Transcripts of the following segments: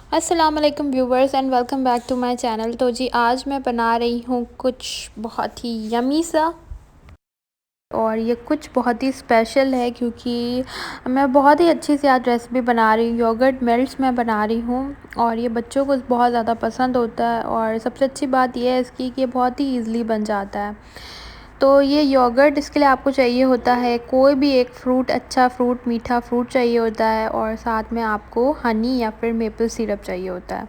अस्सलाम वालेकुम viewers and welcome back to my channel. तो जी आज मैं बना रही हूँ कुछ बहुत ही यमी सा, और ये कुछ बहुत ही स्पेशल है क्योंकि मैं बहुत ही अच्छी सी आज रेसिपी बना रही हूँ। योगर्ट मेल्ट्स मैं बना रही हूँ और ये बच्चों को बहुत ज़्यादा पसंद होता है, और सबसे अच्छी बात यह है इसकी कि ये बहुत ही ईज़िली बन जाता है। तो ये योगर्ट, इसके लिए आपको चाहिए होता है कोई भी एक फ्रूट, अच्छा फ्रूट, मीठा फ्रूट चाहिए होता है, और साथ में आपको हनी या फिर मेपल सिरप चाहिए होता है।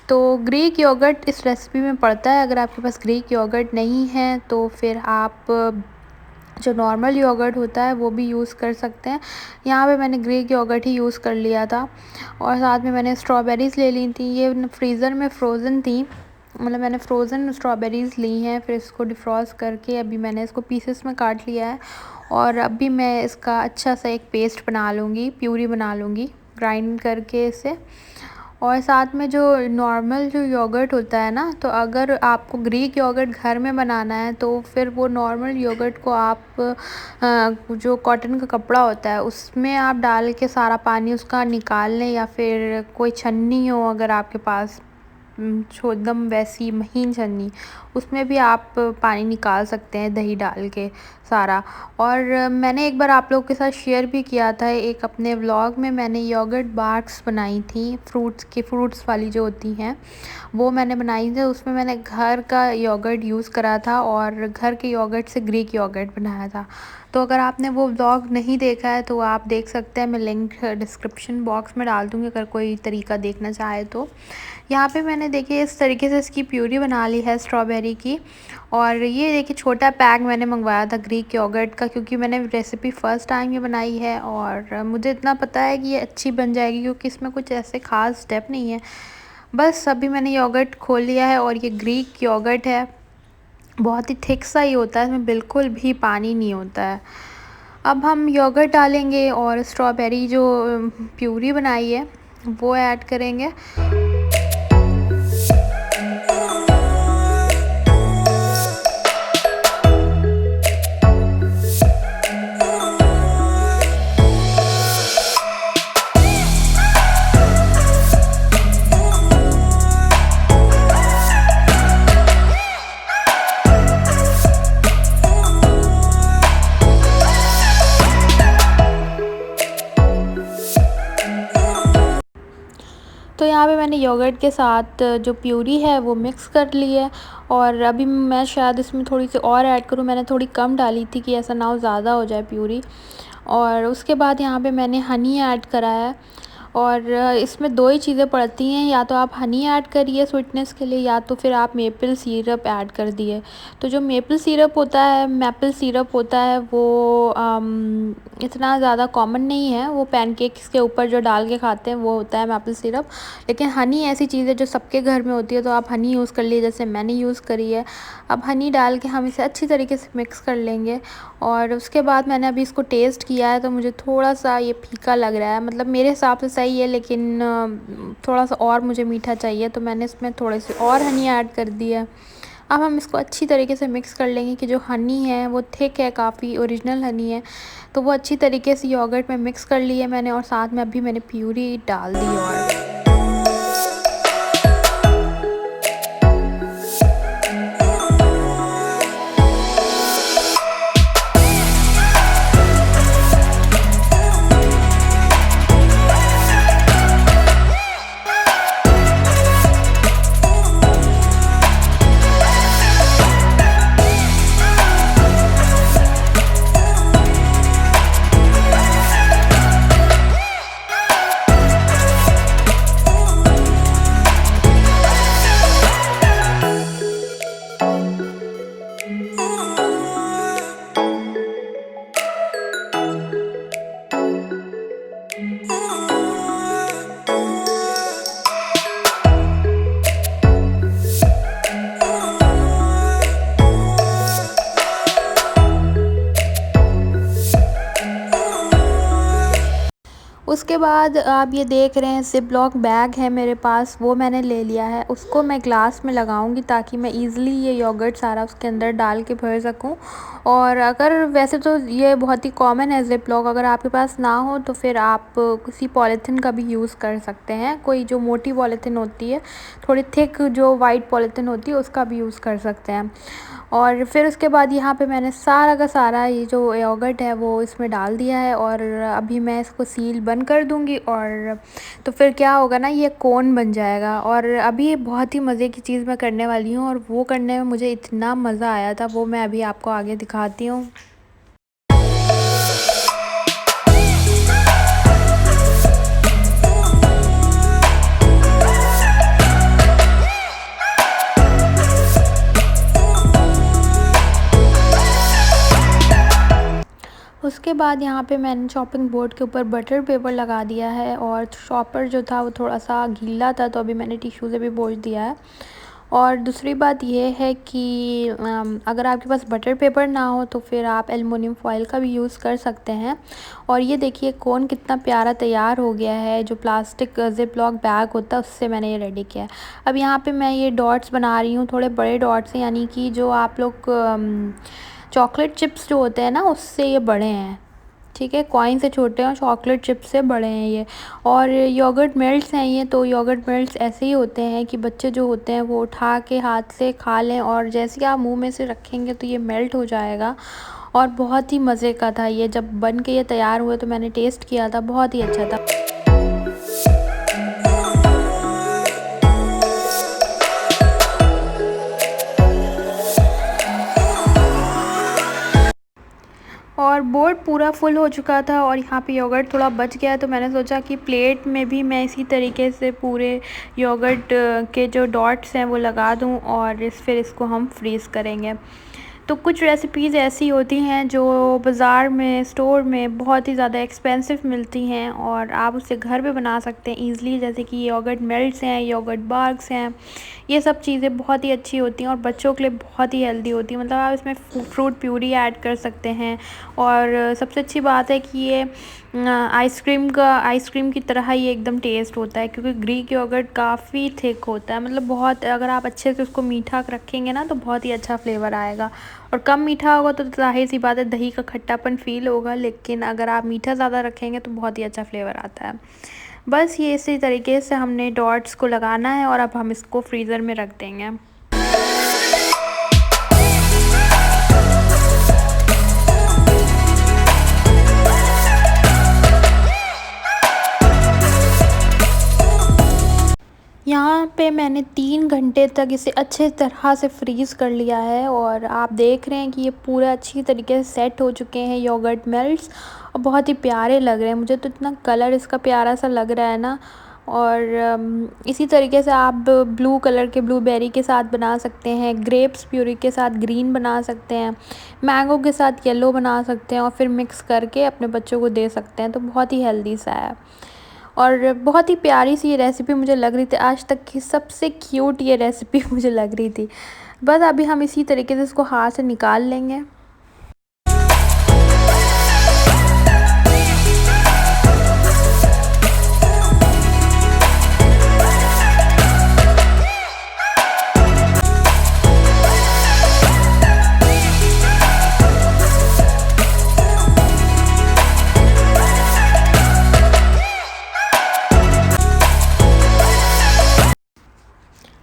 तो ग्रीक योगर्ट इस रेसिपी में पड़ता है। अगर आपके पास ग्रीक योगर्ट नहीं है तो फिर आप जो नॉर्मल योगर्ट होता है वो भी यूज़ कर सकते हैं। यहाँ पे मैंने ग्रीक योगर्ट ही यूज़ कर लिया था, और साथ में मैंने स्ट्रॉबेरीज़ ले ली थी। ये फ्रीज़र में फ्रोज़न थी, मतलब मैंने फ्रोज़न स्ट्रॉबेरीज़ ली हैं। फिर इसको डिफ्रॉस्ट करके अभी मैंने इसको पीसेस में काट लिया है, और अभी मैं इसका अच्छा सा एक पेस्ट बना लूँगी, प्यूरी बना लूँगी ग्राइंड करके इसे। और साथ में जो नॉर्मल जो योगर्ट होता है ना, तो अगर आपको ग्रीक योगर्ट घर में बनाना है तो फिर वो नॉर्मल योगर्ट को आप जो कॉटन का कपड़ा होता है उसमें आप डाल के सारा पानी उसका निकाल लें, या फिर कोई छन्नी हो अगर आपके पास, एकदम वैसी महीन छन्नी, उसमें भी आप पानी निकाल सकते हैं दही डाल के सारा। और मैंने एक बार आप लोगों के साथ शेयर भी किया था एक अपने व्लॉग में, मैंने योगर्ट बार्स बनाई थी, फ्रूट्स वाली जो होती हैं वो मैंने बनाई थी। उसमें मैंने घर का योगर्ट यूज़ करा था और घर के योगर्ट से ग्रीक योगर्ट बनाया था। तो अगर आपने वो व्लॉग नहीं देखा है तो आप देख सकते हैं, मैं लिंक डिस्क्रिप्शन बॉक्स में डाल दूँगी अगर कोई तरीका देखना चाहे तो। यहाँ पे मैंने देखिए इस तरीके से इसकी प्यूरी बना ली है स्ट्रॉबेरी की। और ये देखिए छोटा पैक मैंने मंगवाया था ग्रीक योगर्ट का, क्योंकि मैंने रेसिपी फ़र्स्ट टाइम ये बनाई है और मुझे इतना पता है कि ये अच्छी बन जाएगी, क्योंकि इसमें कुछ ऐसे ख़ास स्टेप नहीं है। बस अभी मैंने योगर्ट खोल लिया है, और ये ग्रीक योगर्ट है, बहुत ही थिक सा ही होता है, इसमें बिल्कुल भी पानी नहीं होता है। अब हम योगर्ट डालेंगे और स्ट्रॉबेरी जो प्यूरी बनाई है वो ऐड करेंगे। तो यहाँ पे मैंने योगर्ट के साथ जो प्यूरी है वो मिक्स कर ली है, और अभी मैं शायद इसमें थोड़ी सी और ऐड करूँ, मैंने थोड़ी कम डाली थी कि ऐसा ना हो ज़्यादा हो जाए प्यूरी। और उसके बाद यहाँ पे मैंने हनी ऐड करा है, और इसमें दो ही चीज़ें पड़ती हैं, या तो आप हनी ऐड करिए स्वीटनेस के लिए, या तो फिर आप मेपल सिरप ऐड कर दिए। तो जो मेपल सिरप होता है वो इतना ज़्यादा कॉमन नहीं है, वो पैनकेक्स के ऊपर जो डाल के खाते हैं वो होता है मेपल सिरप। लेकिन हनी ऐसी चीज़ है जो सबके घर में होती है, तो आप हनी यूज़ कर लिए जैसे मैंने यूज़ करी है। अब हनी डाल के हम इसे अच्छी तरीके से मिक्स कर लेंगे, और उसके बाद मैंने अभी इसको टेस्ट किया है तो मुझे थोड़ा सा ये फीका लग रहा है, मतलब मेरे हिसाब से सही है, लेकिन थोड़ा सा और मुझे मीठा चाहिए, तो मैंने इसमें थोड़ी सी और हनी ऐड कर दी है। अब हम इसको अच्छी तरीके से मिक्स कर लेंगे कि जो हनी है वो थिक है, काफ़ी ओरिजिनल हनी है, तो वो अच्छी तरीके से योगर्ट में मिक्स कर ली है मैंने, और साथ में अभी मैंने प्यूरी डाल दी। और बाद आप ये देख रहे हैं ज़िप-लॉक बैग है मेरे पास, वो मैंने ले लिया है। उसको मैं ग्लास में लगाऊंगी ताकि मैं ईज़िली ये योगर्ट सारा उसके अंदर डाल के भर सकूं। और अगर वैसे तो ये बहुत ही कॉमन है ज़िप-लॉक, अगर आपके पास ना हो तो फिर आप किसी पॉलीथीन का भी यूज़ कर सकते हैं। कोई जो मोटी पॉलीथीन होती है, थोड़ी थिक जो वाइट पॉलीथीन होती है, उसका भी यूज़ कर सकते हैं। और फिर उसके बाद यहाँ पे मैंने सारा का सारा ये जो योगर्ट है वो इसमें डाल दिया है और अभी मैं इसको सील बंद कर दूँगी। और तो फिर क्या होगा ना, ये कोन बन जाएगा। और अभी ये बहुत ही मज़े की चीज़ मैं करने वाली हूँ और वो करने में मुझे इतना मज़ा आया था, वो मैं अभी आपको आगे दिखाती हूँ। उसके बाद यहाँ पे मैंने चॉपिंग बोर्ड के ऊपर बटर पेपर लगा दिया है और चॉपर जो था वो थोड़ा सा गीला था, तो अभी मैंने टिश्यू से भी पोंछ दिया है। और दूसरी बात ये है कि अगर आपके पास बटर पेपर ना हो तो फिर आप एल्युमिनियम फॉइल का भी यूज़ कर सकते हैं। और ये देखिए कोन कितना प्यारा तैयार हो गया है, जो प्लास्टिक ज़िप-लॉक बैग होता है उससे मैंने ये रेडी किया है। अब यहाँ पे मैं ये डॉट्स बना रही हूँ, थोड़े बड़े डॉट्स हैं, यानी कि जो आप लोग चॉकलेट चिप्स जो होते हैं ना, उससे ये बड़े हैं। ठीक है, कॉइन से छोटे हैं और चॉकलेट चिप्स से बड़े हैं ये। और योगर्ट मेल्ट्स हैं ये, तो योगर्ट मेल्ट्स ऐसे ही होते हैं कि बच्चे जो होते हैं वो उठा के हाथ से खा लें और जैसे ही आप मुंह में से रखेंगे तो ये मेल्ट हो जाएगा। और बहुत ही मज़े का था ये, जब बन के ये तैयार हुए तो मैंने टेस्ट किया था, बहुत ही अच्छा था। और बोर्ड पूरा फुल हो चुका था और यहाँ पे योगर्ट थोड़ा बच गया, तो मैंने सोचा कि प्लेट में भी मैं इसी तरीके से पूरे योगर्ट के जो डॉट्स हैं वो लगा दूँ और फिर इसको हम फ्रीज़ करेंगे। तो कुछ रेसिपीज़ ऐसी होती हैं जो बाज़ार में, स्टोर में बहुत ही ज़्यादा एक्सपेंसिव मिलती हैं और आप उसे घर पे बना सकते हैं ईज़िली, जैसे कि योगर्ट मेल्ट्स हैं, योगर्ट बार्स हैं। ये सब चीज़ें बहुत ही अच्छी होती हैं और बच्चों के लिए बहुत ही हेल्दी होती हैं। मतलब आप इसमें फ्रूट प्यूरी ऐड कर सकते हैं। और सबसे अच्छी बात है कि ये आइसक्रीम की तरह ही एकदम टेस्ट होता है, क्योंकि ग्रीक योगर्ट काफ़ी थिक होता है। मतलब बहुत, अगर आप अच्छे से उसको मीठा रखेंगे ना तो बहुत ही अच्छा फ्लेवर आएगा। और कम मीठा होगा तो ज़ाहिर सी बात है दही का खट्टापन फ़ील होगा, लेकिन अगर आप मीठा ज़्यादा रखेंगे तो बहुत ही अच्छा फ्लेवर आता है। बस ये इसी तरीके से हमने डॉट्स को लगाना है और अब हम इसको फ्रीज़र में रख देंगे। यहाँ पे मैंने 3 घंटे तक इसे अच्छे तरह से फ्रीज़ कर लिया है और आप देख रहे हैं कि ये पूरा अच्छी तरीके से सेट हो चुके हैं योगर्ट मेल्ट्स और बहुत ही प्यारे लग रहे हैं। मुझे तो इतना कलर इसका प्यारा सा लग रहा है ना। और इसी तरीके से आप ब्लू कलर के ब्लूबेरी के साथ बना सकते हैं, ग्रेप्स प्यूरी के साथ ग्रीन बना सकते हैं, मैंगो के साथ येलो बना सकते हैं और फिर मिक्स करके अपने बच्चों को दे सकते हैं। तो बहुत ही हेल्दी सा है और बहुत ही प्यारी सी ये रेसिपी मुझे लग रही थी, आज तक की सबसे क्यूट ये रेसिपी मुझे लग रही थी। बस अभी हम इसी तरीके से इसको हाथ से निकाल लेंगे।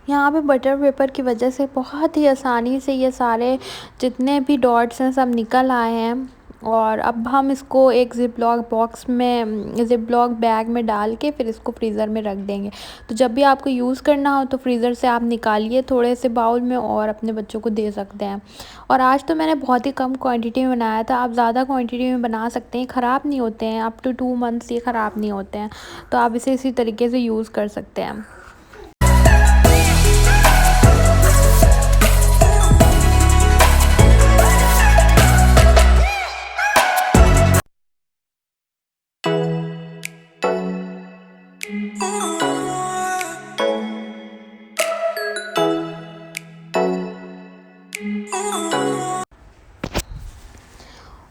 यहाँ पे बटर पेपर की वजह से बहुत ही आसानी से ये सारे जितने भी डॉट्स हैं सब निकल आए हैं। और अब हम इसको एक ज़िप-लॉक बैग में डाल के फिर इसको फ्रीज़र में रख देंगे। तो जब भी आपको यूज़ करना हो तो फ्रीज़र से आप निकालिए थोड़े से बाउल में और अपने बच्चों को दे सकते हैं। और आज तो मैंने बहुत ही कम क्वांटिटी में बनाया था, आप ज़्यादा क्वांटिटी में बना सकते हैं, ख़राब नहीं होते हैं, अप टू 2 मंथ्स ये ख़राब नहीं होते हैं। तो आप इसे इसी तरीके से यूज़ कर सकते हैं।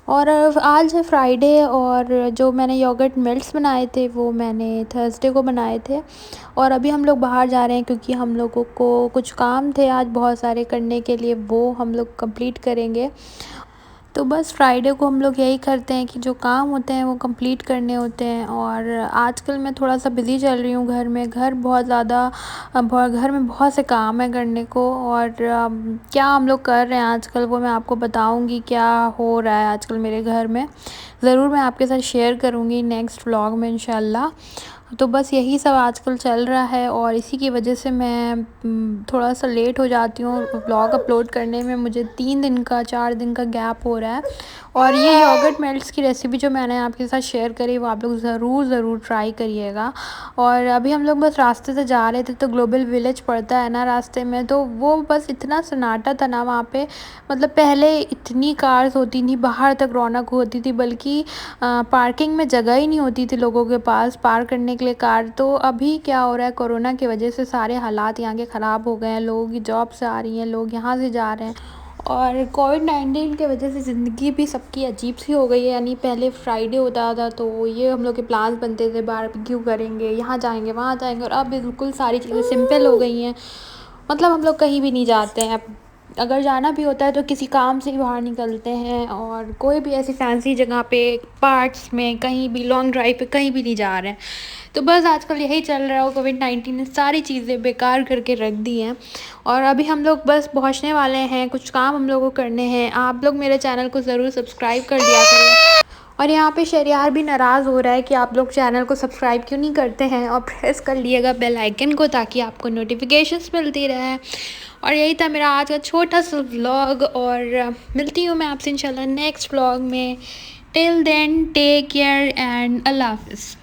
और आज है फ्राइडे और जो मैंने योगर्ट मेल्ट्स बनाए थे वो मैंने थर्सडे को बनाए थे। और अभी हम लोग बाहर जा रहे हैं क्योंकि हम लोगों को कुछ काम थे आज बहुत सारे करने के लिए, वो हम लोग कंप्लीट करेंगे। तो बस फ्राइडे को हम लोग यही करते हैं कि जो काम होते हैं वो कंप्लीट करने होते हैं। और आजकल मैं थोड़ा सा बिज़ी चल रही हूँ घर में, घर बहुत ज़्यादा घर में बहुत से काम है करने को। और क्या हम लोग कर रहे हैं आजकल वो मैं आपको बताऊँगी, क्या हो रहा है आजकल मेरे घर में ज़रूर मैं आपके साथ शेयर करूँगी नेक्स्ट व्लॉग में इंशाल्लाह। तो बस यही सब आजकल चल रहा है और इसी की वजह से मैं थोड़ा सा लेट हो जाती हूँ व्लॉग अपलोड करने में। मुझे 3 दिन का 4 दिन का गैप हो रहा है। और ये योगर्ट मेल्ट्स की रेसिपी जो मैंने आपके साथ शेयर करी वो आप लोग ज़रूर ट्राई करिएगा। और अभी हम लोग बस रास्ते से जा रहे थे तो ग्लोबल विलेज पड़ता है ना रास्ते में, तो वो बस इतना सन्नाटा था ना वहाँ पे। मतलब पहले इतनी कार्स होती थी, बाहर तक रौनक होती थी, बल्कि पार्किंग में जगह ही नहीं होती थी लोगों के पास पार्क करने के लिए कार। तो अभी क्या हो रहा है, कोरोना की वजह से सारे हालात यहाँ के ख़राब हो गए हैं, लोगों की जॉब से आ रही हैं, लोग यहाँ से जा रहे हैं। और कोविड-19 की वजह से ज़िंदगी भी सबकी अजीब सी हो गई है। यानी पहले फ्राइडे होता था तो ये हम लोग के प्लान्स बनते थे, बारबेक्यू करेंगे, यहाँ जाएंगे वहाँ जाएंगे, और अब बिल्कुल सारी चीज़ें सिंपल हो गई हैं। मतलब हम लोग कहीं भी नहीं जाते हैं अब, अगर जाना भी होता है तो किसी काम से ही बाहर निकलते हैं और कोई भी ऐसी फैंसी जगह पे पार्क्स में कहीं भी लॉन्ग ड्राइव पे कहीं भी नहीं जा रहे हैं। तो बस आजकल यही चल रहा है, कोविड-19 ने सारी चीज़ें बेकार करके रख दी हैं। और अभी हम लोग बस पहुंचने वाले हैं, कुछ काम हम लोग को करने हैं। आप लोग मेरे चैनल को ज़रूर सब्सक्राइब कर दिया करें। और यहाँ पे शरियार भी नाराज़ हो रहा है कि आप लोग चैनल को सब्सक्राइब क्यों नहीं करते हैं, और प्रेस कर लिएगा बेल आइकन को ताकि आपको नोटिफिकेशंस मिलती रहे। और यही था मेरा आज का छोटा सा व्लॉग, और मिलती हूँ मैं आपसे इंशाल्लाह नेक्स्ट व्लॉग में। Till then take care and अल्लाह हाफ़िज़।